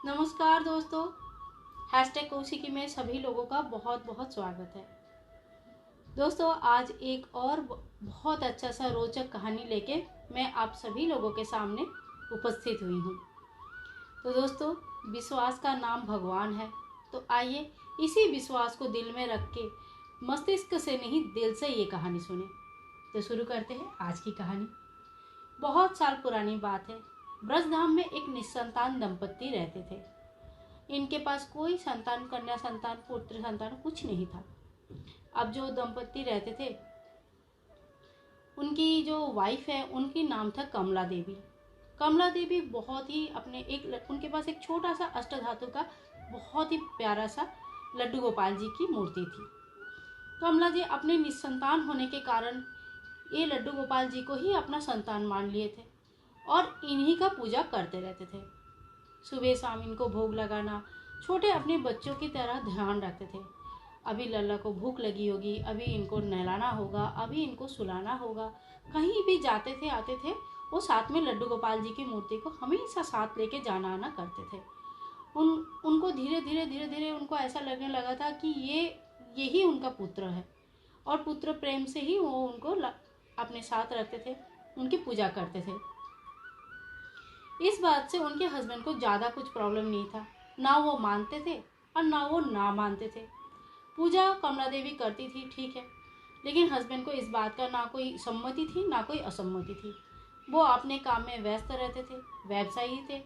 नमस्कार दोस्तों, हैशटैग कौशिकी में सभी लोगों का बहुत बहुत स्वागत है। दोस्तों, आज एक और बहुत अच्छा सा रोचक कहानी लेके मैं आप सभी लोगों के सामने उपस्थित हुई हूँ। तो दोस्तों, विश्वास का नाम भगवान है, तो आइए इसी विश्वास को दिल में रख के मस्तिष्क से नहीं दिल से ये कहानी सुने। तो शुरू करते हैं आज की कहानी। बहुत साल पुरानी बात है। ब्रजधाम में एक निस्संतान दंपत्ति रहते थे। इनके पास कोई संतान, कन्या संतान, पुत्र संतान कुछ नहीं था। अब जो दंपत्ति रहते थे, उनकी जो वाइफ है, उनकी नाम था कमला देवी। कमला देवी बहुत ही उनके पास एक छोटा सा अष्टधातु का बहुत ही प्यारा सा लड्डू गोपाल जी की मूर्ति थी। कमला जी अपने निस्संतान होने के कारण ये लड्डू गोपाल जी को ही अपना संतान मान लिए थे और इन्हीं का पूजा करते रहते थे। सुबह शाम इनको भोग लगाना, छोटे अपने बच्चों की तरह ध्यान रखते थे। अभी लल्ला को भूख लगी होगी, अभी इनको नहलाना होगा, अभी इनको सुलाना होगा। कहीं भी जाते थे आते थे, वो साथ में लड्डू गोपाल जी की मूर्ति को हमेशा साथ लेके जाना आना करते थे। उनको धीरे धीरे उनको ऐसा लगने लगा था कि यही उनका पुत्र है और पुत्र प्रेम से ही वो उनको अपने साथ रखते थे, उनकी पूजा करते थे। इस बात से उनके हस्बैंड को ज़्यादा कुछ प्रॉब्लम नहीं था। ना वो मानते थे और ना वो ना मानते थे। पूजा कमला देवी करती थी, ठीक है, लेकिन हस्बैंड को इस बात का ना कोई सम्मति थी ना कोई असम्मति थी। वो अपने काम में व्यस्त रहते थे, व्यवसायी थे।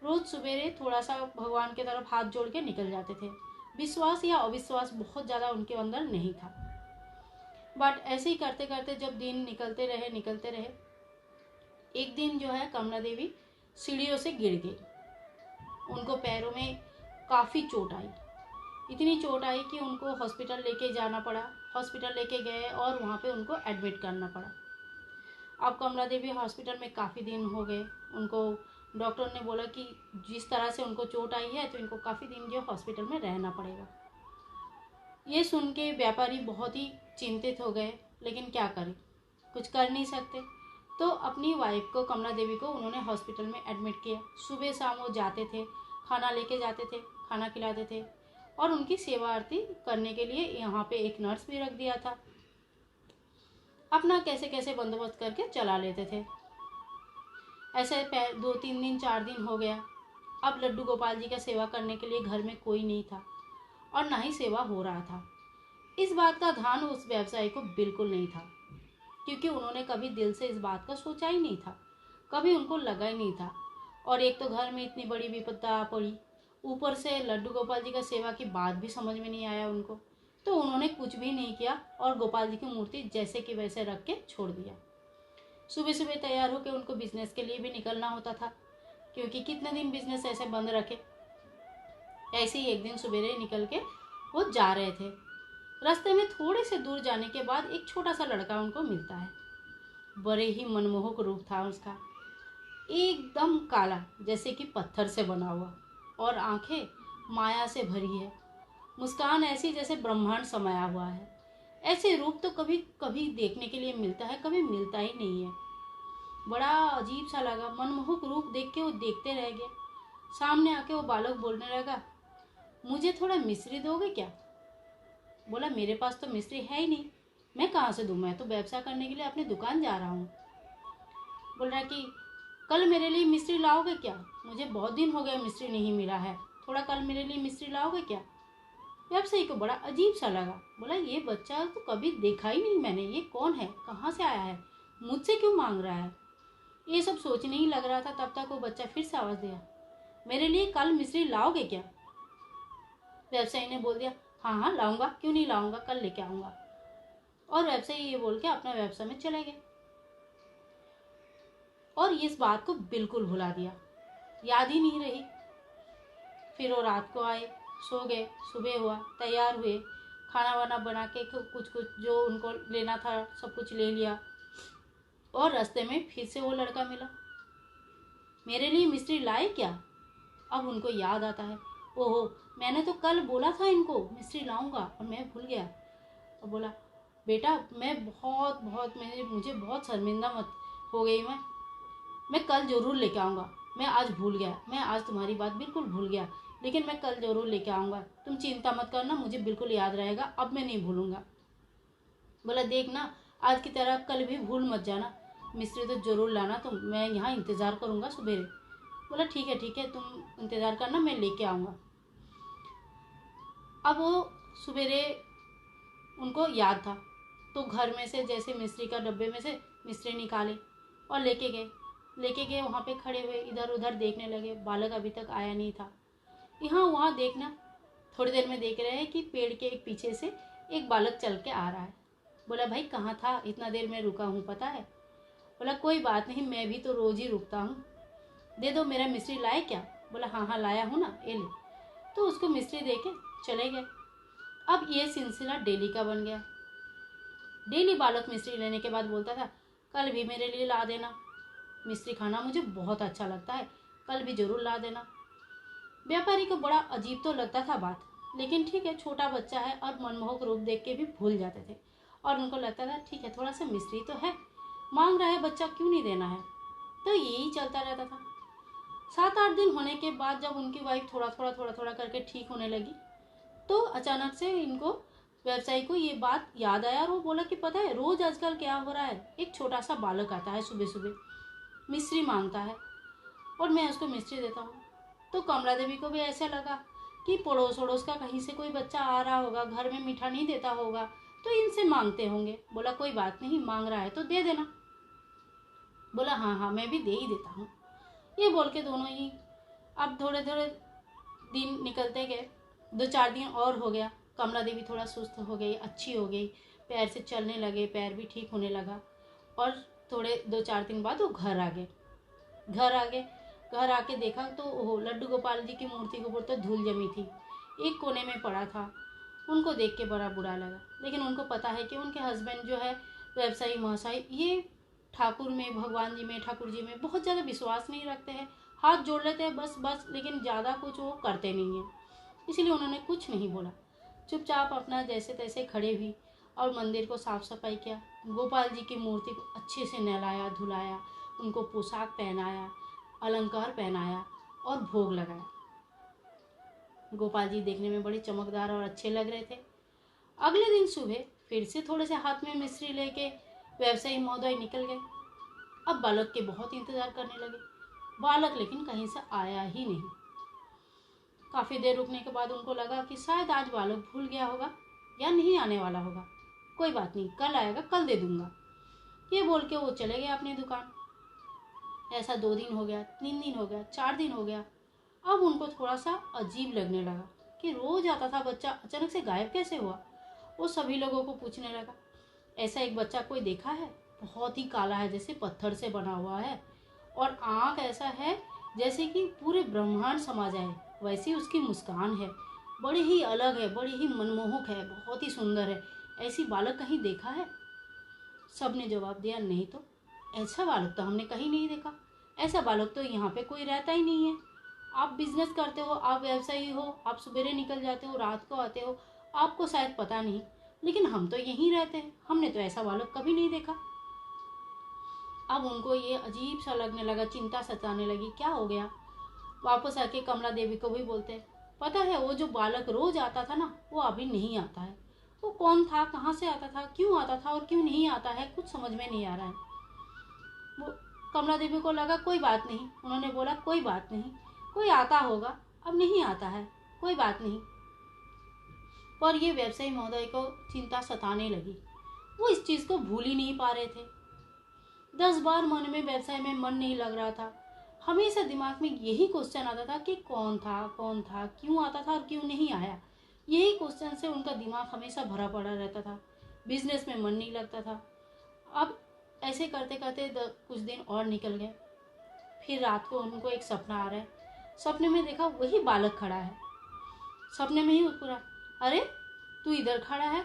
रोज सवेरे थोड़ा सा भगवान की तरफ हाथ जोड़ के निकल जाते थे। विश्वास या अविश्वास बहुत ज़्यादा उनके अंदर नहीं था। बट ऐसे ही करते करते जब दिन निकलते रहे, एक दिन जो है कमला देवी सीढ़ियों से गिर गई। उनको पैरों में काफ़ी चोट आई। इतनी चोट आई कि उनको हॉस्पिटल लेके जाना पड़ा। हॉस्पिटल लेके गए और वहाँ पे उनको एडमिट करना पड़ा। अब कमला देवी हॉस्पिटल में काफ़ी दिन हो गए। उनको डॉक्टर ने बोला कि जिस तरह से उनको चोट आई है तो इनको काफ़ी दिन जो हॉस्पिटल में रहना पड़ेगा। ये सुन के व्यापारी बहुत ही चिंतित हो गए, लेकिन क्या करें, कुछ कर नहीं सकते। तो अपनी वाइफ को, कमला देवी को, उन्होंने हॉस्पिटल में एडमिट किया। सुबह शाम वो जाते थे, खाना लेके जाते थे, खाना खिलाते थे और उनकी सेवा आरती करने के लिए यहाँ पे एक नर्स भी रख दिया था। अपना कैसे कैसे बंदोबस्त करके चला लेते थे। ऐसे 2-3 दिन 4 दिन हो गया। अब लड्डू गोपाल जी का सेवा करने के लिए घर में कोई नहीं था और ना ही सेवा हो रहा था। इस बात का ध्यान उस व्यवसायी को बिल्कुल नहीं था, क्योंकि उन्होंने कभी दिल से इस बात का सोचा ही नहीं था, कभी उनको लगा ही नहीं था। और एक तो घर में इतनी बड़ी विपदा पड़ी, ऊपर से लड्डू गोपाल जी का सेवा की बात भी समझ में नहीं आया उनको। तो उन्होंने कुछ भी नहीं किया और गोपाल जी की मूर्ति जैसे कि वैसे रख के छोड़ दिया। सुबह सुबह तैयार होकर उनको बिजनेस के लिए भी निकलना होता था, क्योंकि कितने दिन बिजनेस ऐसे बंद रखे। ऐसे ही एक दिन सवेरे निकल के वो जा रहे थे। रास्ते में थोड़े से दूर जाने के बाद एक छोटा सा लड़का उनको मिलता है। बड़े ही मनमोहक रूप था उसका, एकदम काला जैसे कि पत्थर से बना हुआ, और आंखें माया से भरी है। मुस्कान ऐसी जैसे ब्रह्मांड समाया हुआ है। ऐसे रूप तो कभी कभी देखने के लिए मिलता है, कभी मिलता ही नहीं है। बड़ा अजीब सा लगा। मनमोहक रूप देख के वो देखते रह गए। सामने आके वो बालक बोलने लगा, मुझे थोड़ा मिश्री दोगे क्या? बोला, मेरे पास तो मिश्री है ही नहीं, मैं कहाँ से दूँ, मैं तो व्यवसाय करने के लिए अपनी दुकान जा रहा हूँ। बोल रहा कि कल मेरे लिए मिश्री लाओगे क्या? मुझे बहुत दिन हो गए मिश्री नहीं मिला है, थोड़ा कल मेरे लिए मिश्री लाओगे क्या? व्यवसायी को बड़ा अजीब सा लगा। बोला, ये बच्चा तो कभी देखा ही नहीं मैंने, ये कौन है, कहाँ से आया है, मुझसे क्यों मांग रहा है? ये सब सोचने ही लग रहा था, तब तक वो बच्चा फिर से आवाज़ दिया, मेरे लिए कल मिश्री लाओगे क्या? व्यवसायी ने बोल दिया, हाँ हाँ लाऊंगा, क्यों नहीं लाऊंगा, कल लेके आऊंगा। और व्यवसायी ये बोल के अपना व्यवसाय में चले गए और इस बात को बिल्कुल भुला दिया, याद ही नहीं रही। फिर वो रात को आए, सो गए। सुबह हुआ, तैयार हुए, खाना वाना बना के कुछ कुछ जो उनको लेना था सब कुछ ले लिया। और रास्ते में फिर से वो लड़का मिला, मेरे लिए मिस्त्री लाए क्या? अब उनको याद आता है, ओहो, मैंने तो कल बोला था इनको मिस्त्री लाऊंगा और मैं भूल गया। और बोला, बेटा मैं मुझे बहुत शर्मिंदा मत हो गई, मैं कल जरूर लेके आऊँगा, मैं आज भूल गया, मैं आज तुम्हारी बात बिल्कुल भूल गया, लेकिन मैं कल जरूर लेके आऊँगा, तुम चिंता मत करना, मुझे बिल्कुल याद रहेगा, अब मैं नहीं भूलूंगा। बोला देखना, आज की तरह कल भी भूल मत जाना, मिस्त्री तो जरूर लाना तुम, मैं यहाँ इंतज़ार करूँगा सुबेरे। बोला ठीक है तुम इंतज़ार करना, मैं लेके आऊँगा। अब वो सुबेरे उनको याद था, तो घर में से जैसे मिस्त्री का डब्बे में से मिस्त्री निकाले और लेके गए वहाँ पे खड़े हुए इधर उधर देखने लगे। बालक अभी तक आया नहीं था। यहाँ वहाँ देखना, थोड़ी देर में देख रहे हैं कि पेड़ के एक पीछे से एक बालक चल के आ रहा है। बोला भाई कहाँ था, इतना देर में रुका हूँ पता है। बोला कोई बात नहीं, मैं भी तो रोज ही रुकता हूँ, दे दो, मेरा मिस्त्री लाए क्या। बोला हाँ लाया हूँ ना, ये ले। तो उसको मिस्त्री दे के चले गए। अब ये सिलसिला डेली का बन गया। डेली बालक मिस्त्री लेने के बाद बोलता था कल भी मेरे लिए ला देना, मिस्त्री खाना मुझे बहुत अच्छा लगता है, कल भी जरूर ला देना। व्यापारी को बड़ा अजीब तो लगता था बात, लेकिन ठीक है, छोटा बच्चा है और मनमोहक रूप देख के भी भूल जाते थे। और उनको लगता था ठीक है, थोड़ा सा मिस्त्री तो है, मांग रहा है बच्चा, क्यों नहीं देना है। तो यही चलता रहता था। 7-8 दिन होने के बाद जब उनकी वाइफ थोड़ा थोड़ा करके ठीक होने लगी, तो अचानक से इनको व्यवसायी को ये बात याद आया और वो बोला कि पता है रोज आजकल क्या हो रहा है, एक छोटा सा बालक आता है सुबह सुबह, मिस्त्री मांगता है और मैं उसको मिस्त्री देता हूँ। तो कमला देवी को भी ऐसा लगा कि पड़ोस अड़ोस का कहीं से कोई बच्चा आ रहा होगा, घर में मीठा नहीं देता होगा, तो इनसे मांगते होंगे। बोला कोई बात नहीं, मांग रहा है तो दे देना। बोला हाँ मैं भी दे ही देता हूँ। ये बोल के दोनों ही अब थोड़े थोड़े दिन निकलते गए। 2-4 दिन और हो गया, कमला देवी थोड़ा सुस्त हो गई, अच्छी हो गई, पैर से चलने लगे, पैर भी ठीक होने लगा। और थोड़े 2-4 दिन बाद वो घर आ गए। घर आके देखा तो ओहो, लड्डू गोपाल जी की मूर्ति के ऊपर तो धूल जमी थी, एक कोने में पड़ा था। उनको देख के बड़ा बुरा लगा, लेकिन उनको पता है कि उनके हस्बैंड जो है व्यवसायी महाशय, ये ठाकुर में, भगवान जी में, ठाकुर जी में बहुत ज़्यादा विश्वास नहीं रखते हैं, हाथ जोड़ लेते हैं बस, लेकिन ज़्यादा कुछ वो करते नहीं हैं। इसलिए उन्होंने कुछ नहीं बोला, चुपचाप अपना जैसे तैसे खड़े हुई और मंदिर को साफ सफाई किया। गोपाल जी की मूर्ति को अच्छे से नहलाया धुलाया, उनको पोशाक पहनाया, अलंकार पहनाया और भोग लगाया। गोपाल जी देखने में बड़े चमकदार और अच्छे लग रहे थे। अगले दिन सुबह फिर से थोड़े से हाथ में मिश्री लेके व्यवसायी महोदय निकल गए। अब बालक के बहुत इंतजार करने लगे, बालक लेकिन कहीं से आया ही नहीं। काफी देर रुकने के बाद उनको लगा कि शायद आज बालक भूल गया होगा या नहीं आने वाला होगा, कोई बात नहीं, कल आएगा, कल दे दूंगा, ये बोल के वो चले गए अपनी दुकान। ऐसा 2 दिन हो गया, 3 दिन हो गया, 4 दिन हो गया। अब उनको थोड़ा सा अजीब लगने लगा कि रोज आता था बच्चा, अचानक से गायब कैसे हुआ। वो सभी लोगों को पूछने लगा, ऐसा एक बच्चा कोई देखा है, बहुत ही काला है, जैसे पत्थर से बना हुआ है, और आँख ऐसा है जैसे कि पूरे ब्रह्मांड समा जाए, वैसी उसकी मुस्कान है, बड़ी ही अलग है, बड़ी ही मनमोहक है, बहुत ही सुंदर है, ऐसी बालक कहीं देखा है। सब ने जवाब दिया नहीं तो, ऐसा बालक तो हमने कहीं नहीं देखा, ऐसा बालक तो यहाँ पे कोई रहता ही नहीं है। आप बिजनेस करते हो, आप व्यवसायी हो, आप सवेरे निकल जाते हो, रात को आते हो, आपको शायद पता नहीं, लेकिन हम तो यहीं रहते हैं, हमने तो ऐसा बालक कभी नहीं देखा। अब उनको ये अजीब सा लगने लगा, चिंता सताने लगी, क्या हो गया। वापस आके कमला देवी को भी बोलते, पता है वो जो बालक रोज आता था ना, वो अभी नहीं आता है, वो कौन था, कहाँ से आता था, क्यों आता था और क्यों नहीं आता है, कुछ समझ में नहीं आ रहा है। वो कमला देवी को लगा कोई बात नहीं, उन्होंने बोला कोई बात नहीं, कोई आता होगा, अब नहीं आता है, कोई बात नहीं। पर ये व्यवसायी महोदय को चिंता सताने लगी, वो इस चीज को भूल ही नहीं पा रहे थे। 10 बार मन में व्यवसाय में मन नहीं लग रहा था, हमेशा दिमाग में यही क्वेश्चन आता था कि कौन था, क्यों आता था और क्यों नहीं आया। यही क्वेश्चन से उनका दिमाग हमेशा भरा पड़ा रहता था, बिजनेस में मन नहीं लगता था। अब ऐसे करते करते कुछ दिन और निकल गए। फिर रात को उनको एक सपना आ रहा है, सपने में देखा वही बालक खड़ा है। सपने में ही पूरा, अरे तू इधर खड़ा है,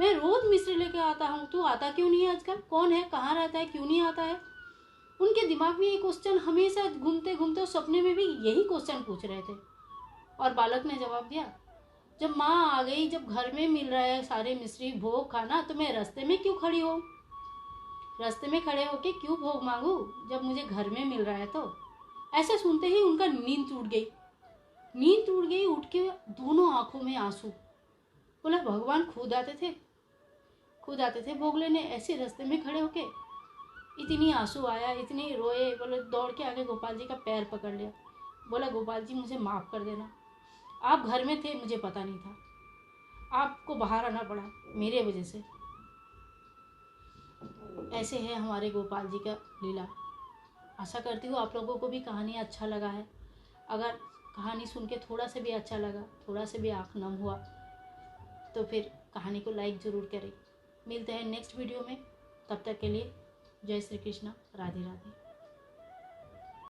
मैं रोज मिस्त्री लेके आता हूँ, तू आता क्यों नहीं है आजकल, कौन है, कहाँ रहता है, क्यों नहीं आता है। उनके दिमाग में ये क्वेश्चन हमेशा घूमते घूमते सपने में भी यही क्वेश्चन पूछ रहे थे। और बालक ने जवाब दिया, जब माँ आ गई, जब घर में मिल रहा है सारे मिस्त्री भोग खाना, तो मैं रास्ते में क्यों खड़ी हूँ, रास्ते में खड़े होके क्यों भोग मांगू, जब मुझे घर में मिल रहा है। तो ऐसे सुनते ही उनका नींद टूट गई। उठ के दोनों आंखों में आंसू। बोला भगवान खुद आते थे भोग लेने, ऐसे रास्ते में खड़े होके। इतनी आंसू आया, इतनी रोए। बोले दौड़ के आगे गोपाल जी का पैर पकड़ लिया। बोला गोपाल जी मुझे माफ़ कर देना, आप घर में थे, मुझे पता नहीं था, आपको बाहर आना पड़ा मेरे वजह से। ऐसे है हमारे गोपाल जी का लीला। आशा करती हूँ आप लोगों को भी कहानी अच्छा लगा है। अगर कहानी सुन के थोड़ा सा भी अच्छा लगा, थोड़ा सा भी आँख नम हुआ, तो फिर कहानी को लाइक ज़रूर करें। मिलते हैं नेक्स्ट वीडियो में, तब तक के लिए जय श्री कृष्ण, राधे राधे।